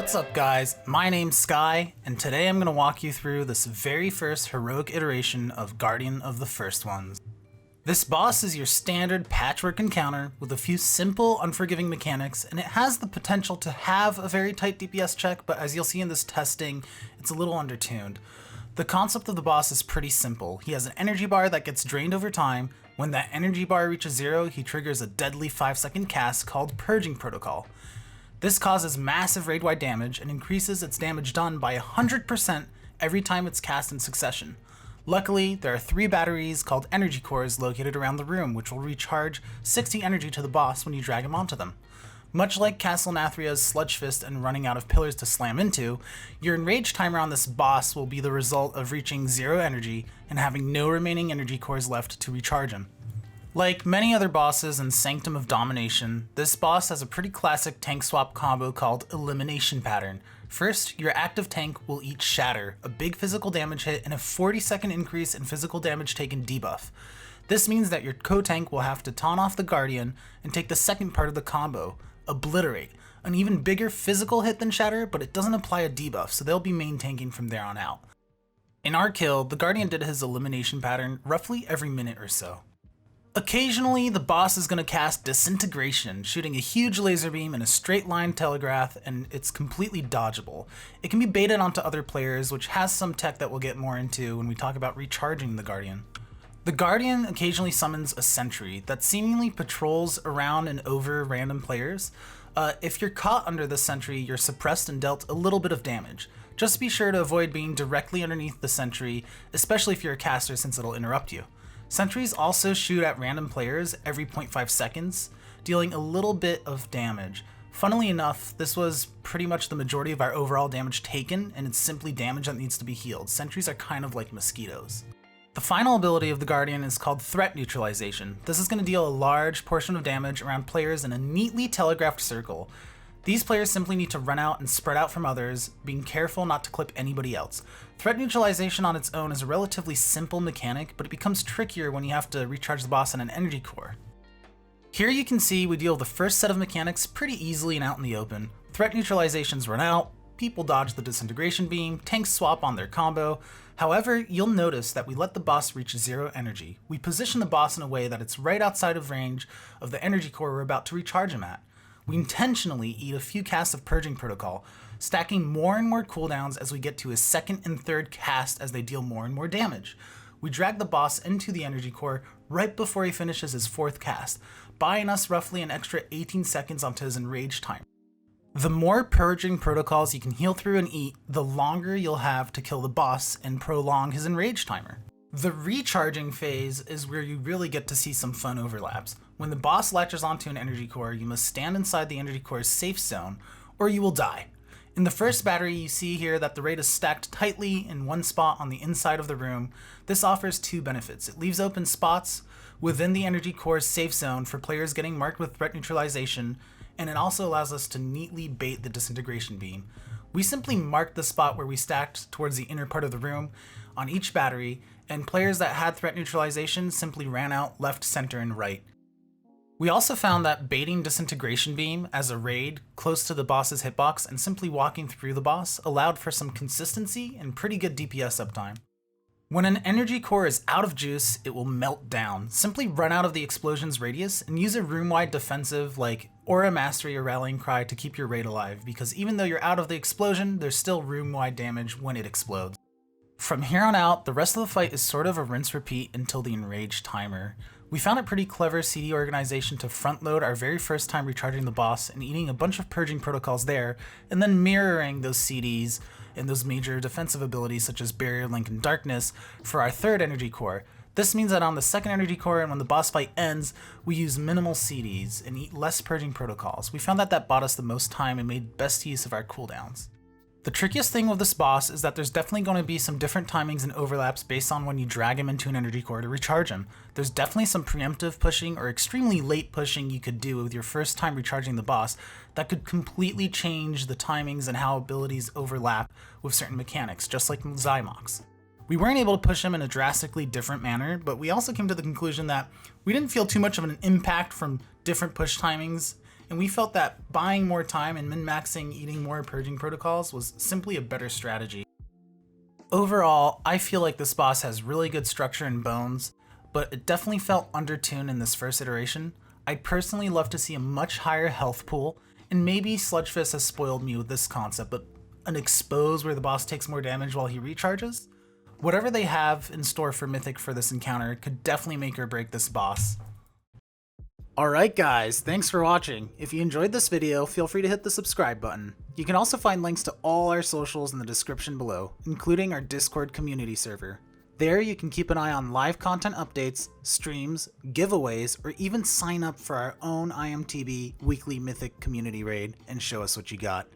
What's up guys, my name's Sky, and today I'm going to walk you through this very first heroic iteration of Guardian of the First Ones. This boss is your standard patchwork encounter with a few simple, unforgiving mechanics, and it has the potential to have a very tight DPS check, but as you'll see in this testing, it's a little undertuned. The concept of the boss is pretty simple. He has an energy bar that gets drained over time. When that energy bar reaches 0, he triggers a deadly 5-second cast called Purging Protocol. This causes massive raid-wide damage and increases its damage done by 100% every time it's cast in succession. Luckily, there are 3 batteries called energy cores located around the room, which will recharge 60 energy to the boss when you drag him onto them. Much like Castle Nathria's Sludge Fist and running out of pillars to slam into, your enrage timer on this boss will be the result of reaching 0 energy and having no remaining energy cores left to recharge him. Like many other bosses in Sanctum of Domination, this boss has a pretty classic tank swap combo called Elimination Pattern. First, your active tank will eat Shatter, a big physical damage hit and a 40-second increase in physical damage taken debuff. This means that your co-tank will have to taunt off the Guardian and take the second part of the combo, Obliterate, an even bigger physical hit than Shatter, but it doesn't apply a debuff, so they'll be main tanking from there on out. In our kill, the Guardian did his Elimination Pattern roughly every minute or so. Occasionally, the boss is going to cast Disintegration, shooting a huge laser beam in a straight line telegraph, and it's completely dodgeable. It can be baited onto other players, which has some tech that we'll get more into when we talk about recharging the Guardian. The Guardian occasionally summons a sentry that seemingly patrols around and over random players. If you're caught under the sentry, you're suppressed and dealt a little bit of damage. Just be sure to avoid being directly underneath the sentry, especially if you're a caster, since it'll interrupt you. Sentries also shoot at random players every 0.5 seconds, dealing a little bit of damage. Funnily enough, this was pretty much the majority of our overall damage taken, and it's simply damage that needs to be healed. Sentries are kind of like mosquitoes. The final ability of the Guardian is called Threat Neutralization. This is going to deal a large portion of damage around players in a neatly telegraphed circle. These players simply need to run out and spread out from others, being careful not to clip anybody else. Threat Neutralization on its own is a relatively simple mechanic, but it becomes trickier when you have to recharge the boss in an energy core. Here you can see we deal the first set of mechanics pretty easily and out in the open. Threat Neutralizations run out, people dodge the Disintegration beam, tanks swap on their combo. However, you'll notice that we let the boss reach 0 energy. We position the boss in a way that it's right outside of range of the energy core we're about to recharge him at. We intentionally eat a few casts of Purging Protocol, stacking more and more cooldowns as we get to his second and third cast as they deal more and more damage. We drag the boss into the energy core right before he finishes his 4th cast, buying us roughly an extra 18 seconds onto his enrage time. The more Purging Protocols you can heal through and eat, the longer you'll have to kill the boss and prolong his enrage timer. The recharging phase is where you really get to see some fun overlaps. When the boss latches onto an energy core, you must stand inside the energy core's safe zone, or you will die. In the first battery, you see here that the raid is stacked tightly in one spot on the inside of the room. This offers 2 benefits. It leaves open spots within the energy core's safe zone for players getting marked with threat neutralization, and it also allows us to neatly bait the Disintegration beam. We simply marked the spot where we stacked towards the inner part of the room on each battery, and players that had threat neutralization simply ran out left, center, and right. We also found that baiting Disintegration beam as a raid close to the boss's hitbox and simply walking through the boss allowed for some consistency and pretty good DPS uptime. When an energy core is out of juice, it will melt down. Simply run out of the explosion's radius and use a room-wide defensive like Aura Mastery or Rallying Cry to keep your raid alive, because even though you're out of the explosion, there's still room-wide damage when it explodes. From here on out, the rest of the fight is sort of a rinse-repeat until the enrage timer. We found it pretty clever CD organization to front-load our very first time recharging the boss and eating a bunch of Purging Protocols there, and then mirroring those CDs and those major defensive abilities such as Barrier Link and Darkness for our 3rd energy core. This means that on the 2nd energy core and when the boss fight ends, we use minimal CDs and eat less Purging Protocols. We found that bought us the most time and made best use of our cooldowns. The trickiest thing with this boss is that there's definitely going to be some different timings and overlaps based on when you drag him into an energy core to recharge him. There's definitely some preemptive pushing or extremely late pushing you could do with your first time recharging the boss that could completely change the timings and how abilities overlap with certain mechanics, just like Zymox. We weren't able to push him in a drastically different manner, but we also came to the conclusion that we didn't feel too much of an impact from different push timings and we felt that buying more time and min-maxing eating more purging protocols was simply a better strategy. Overall, I feel like this boss has really good structure and bones, but it definitely felt undertuned in this first iteration. I'd personally love to see a much higher health pool, and maybe Sludgefist has spoiled me with this concept, but an expose where the boss takes more damage while he recharges? Whatever they have in store for Mythic for this encounter could definitely make or break this boss. Alright guys, thanks for watching. If you enjoyed this video, feel free to hit the subscribe button. You can also find links to all our socials in the description below, including our Discord community server. There you can keep an eye on live content updates, streams, giveaways, or even sign up for our own IMTB weekly Mythic Community Raid and show us what you got.